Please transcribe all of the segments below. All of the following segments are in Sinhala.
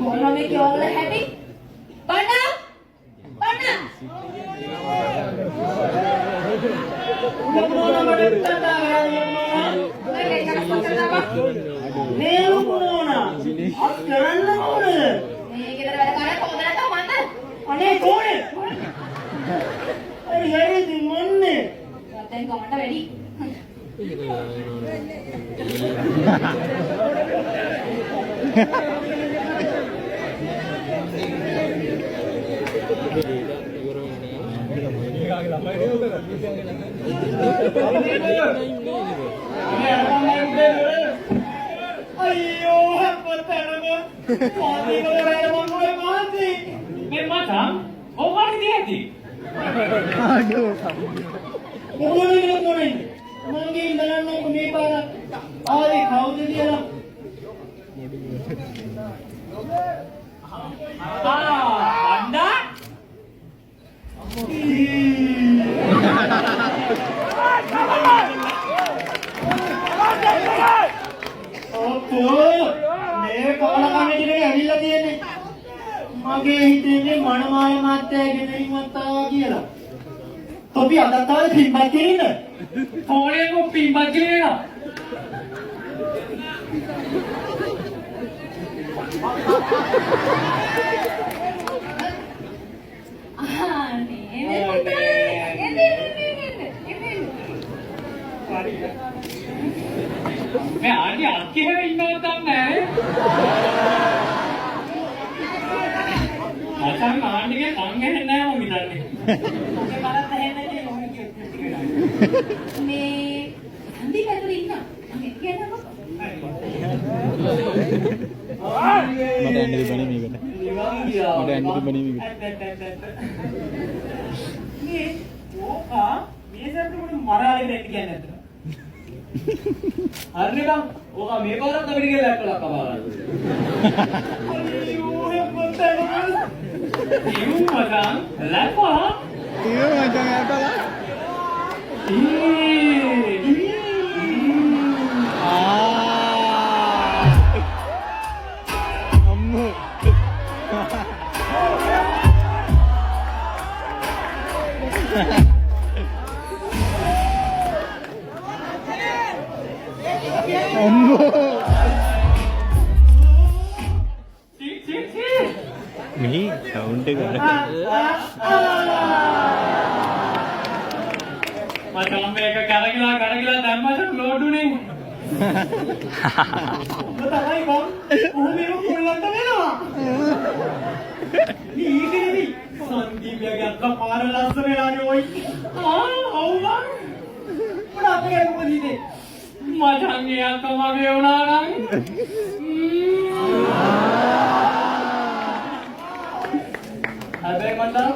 මොනවද කියලා හැටි? බණ්ඩා! බණ්ඩා! මොනවා මඩට තාවා යනවා? මේ මොනවා? අත් කරන්න ඕනේ. මේකේද වැඩ කරන්නේ කොහොමද නැතෝ මන්ද? අනේ කොහේ? අර හැරෙදි මොන්නේ? දැන් කමන්න වැඩි. අයියෝ හප්පතනම පාදී වලට මොන්නේ මාන්ති මේ මචං ඔව්වට දියති ආඩෝ මොන්නේ මගේ ඉඳලන්නේ මේ පාර ආවේ කවුද කියලා බණ්ඩා ඔප්පෝ මේ කොන කමිටියේ ඇවිල්ලා තියෙන්නේ මගේ හිතේ මනමාය මාත්‍යාගේ නෙලිමත්තා කියලා තොපි අදත්තාවේ පින්බත් කිරින පොලේ කො පින්බත් කිරින मैं आगे आपके है इतना बताना है अच्छा हम आने के संगे है ना वो मिलने मुझे बात है ना कि वो मैं हिंदी का तो इतना हमें क्या ना මට ඇන්න තිබුණේ මේකට. මට ඇන්න තිබුණේ මේකට. මේ ඕකා මේ සර්ට මොන මරාලේ නැති කියන්නේ නැද්ද? හරිනේ බං. ඕකා මේ පාරක් අපිට කියලා ලැක්කලා කපාලා. අයියෝ හැප්පතන. ඉයු මචං ලැක්කා. ඉයු මචං ලැක්කලා. මේ සවුන්ඩ් එක මචං මේක කරගිලා දැම්මට ලෝඩුනේ ඔබ තමයි බං කොහොමද කොල්ලන්ට වෙනවා නීකෙනි සංදීප්ගේ අක්කා පාර ලස්සන වෙලානේ ඔයි ඔව් බං මොන අපේ මොකදීනේ මචං ගේ අක්කා මගේ වුණා නම් හැබැයි මචං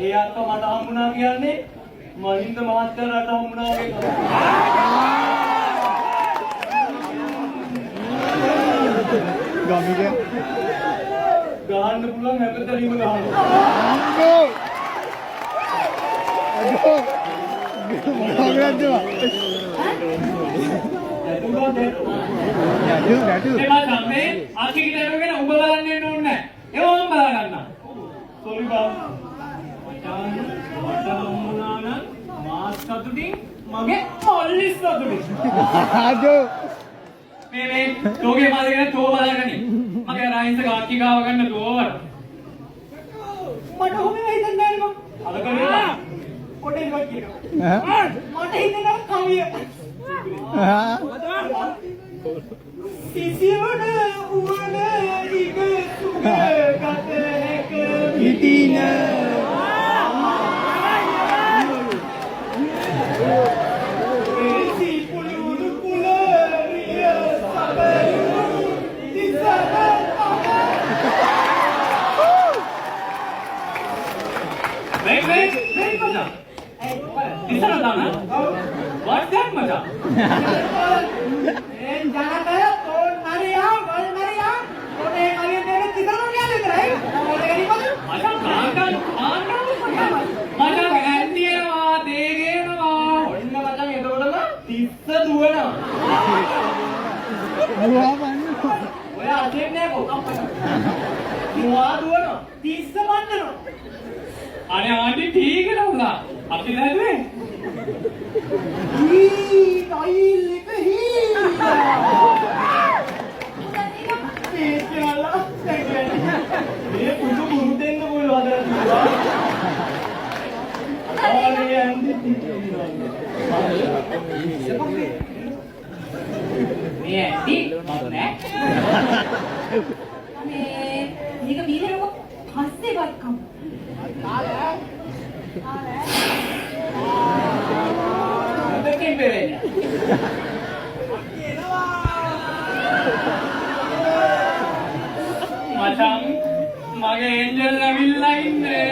ඒ අක්කා මට හම්බුණා කියන්නේ මහින්ද මහත්තයාට හම්බුණා වගේ තමයි. ගමික ගහන්න පුළුවන් හැමතැනම ගහනවා. අයියෝ මොකක්ද නැටු මේ මචං මේ අකිට එරගෙන උඹ බලන්න එන්න ඕනේ නැහැ. ඒව මම බලා ගන්නවා. සෝරි බා. මට හම්බුණා නම් මාස් සතුටින් මගේ මොල්ලිස් සතුටින්. ආජෝ මේ තෝගේ මාදගෙන තෝ බලාගනි. මගේ රයින්ස් ගාකි ගාව ගන්න තෝවර. මට හොමේ හිතන්නේ නැහැ මම. අර කරේ. කොටේ ඉවත් කියනවා. මට හිතෙනවා කවිය. කිසිවන උවන ඉක සුග ගත හැක පිටින What's that, Maja? जाना करो तो मारिया गोल मारिया तो एक आगे मेरे किधर हो गया लेकर है और गरीब मत मजा कांटा मजा गैंडी है वहाँ देगे ना वहाँ और इनका मजा ये तो बोला ना तीसरा दुआ ना ඔය අදෙන්නේ නෑ කොහොමද? මුවා දුවනවා. තිස්ස වන්නනවා. අනේ ආන්ටි ටීකට උනා. අපි දැදුවේ. ටයිල් එක කියලා මේ පුදු පුරු දෙන්න පුළුවන්ද? ආනේ ආන්ටි මේ ඇටි මම නෑ මේ මේක බීරනකො හස්සේ වත්කම් දෙකෙන් බෙරෙන්නේ මචං මගේ ඒන්ජල් ඇවිල්ලා ඉන්නේ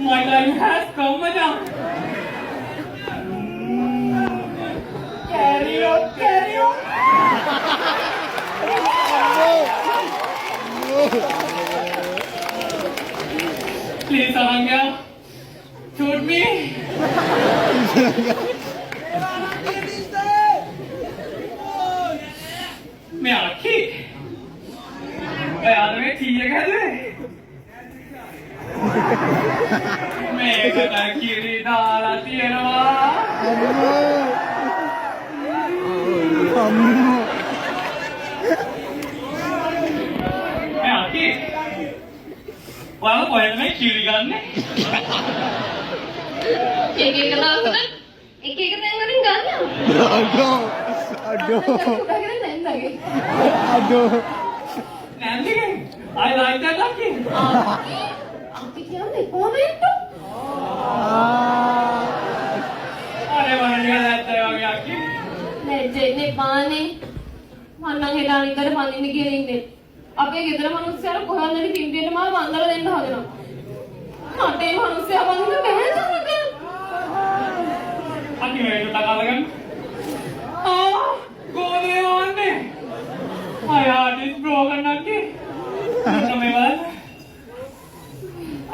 my life has come මචං carry on please Aranya shoot me मैं आखी यार मैं ठीक है मैं कदा कीरी डाला तीरवा मैं आखी वाला पॉइंट में कीरी करने එක ලාකට එක තැන් වලින් ගන්නවා අඩෝ උඩගෙන නැන්දගේ Nandy, I like that lucky. අපි කියන්නේ කොමෙන්ට් अरे बढ़िया रहता है अभी आके නේ ජෙන්නේ පානේ මම නම් හෙලා ඉඳලා පන්දින්න කියලා ඉන්නේ අපේ ගෙදර මිනිස්සුන්ට කොහොමද පින්ඩියට මාව වන්දලා දෙන්න හදනවා මට ඒ මිනිස්සයා වන්දින්න බැහැ නේද आके मैं तो तका लगन गोदे वाले my heart is broken आके तुम्हें बात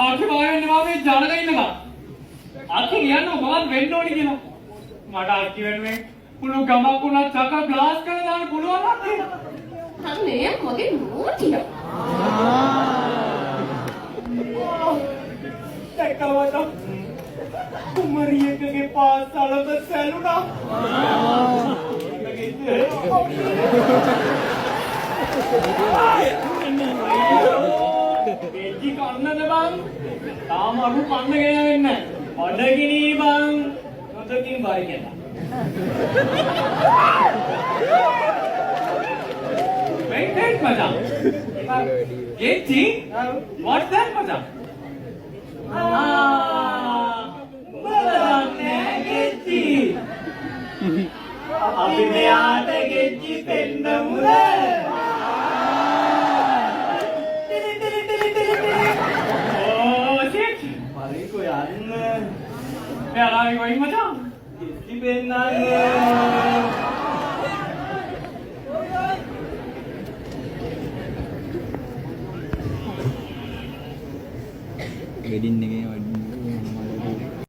आके बाहर निवास में जाना कहीं लगा आके यार ना बहुत वेंट होने की ना माटा आके वेंट में पुलो गमा पुना चाका ब्लास्ट कर दान पुलो आके අනේ මගේ නෝටිය टैकलवाता कुमारिये के पास सालों तक सैलूना बेटी कान्ना दे बांग ताम अरु कान्ना गया है ना ऑर्डर की नहीं बांग तो किंग बारी क्या Wait, मजा ये थी what's that मजा බලන්නේ ගෙච්චි අපි මෙයාට ගෙච්චි පෙන්න මුල ඕ shit මරිකෝ යන්න මෙයා ආවි කොයි මචං ගෙච්චි පෙන්නන්න වෙඩින් එක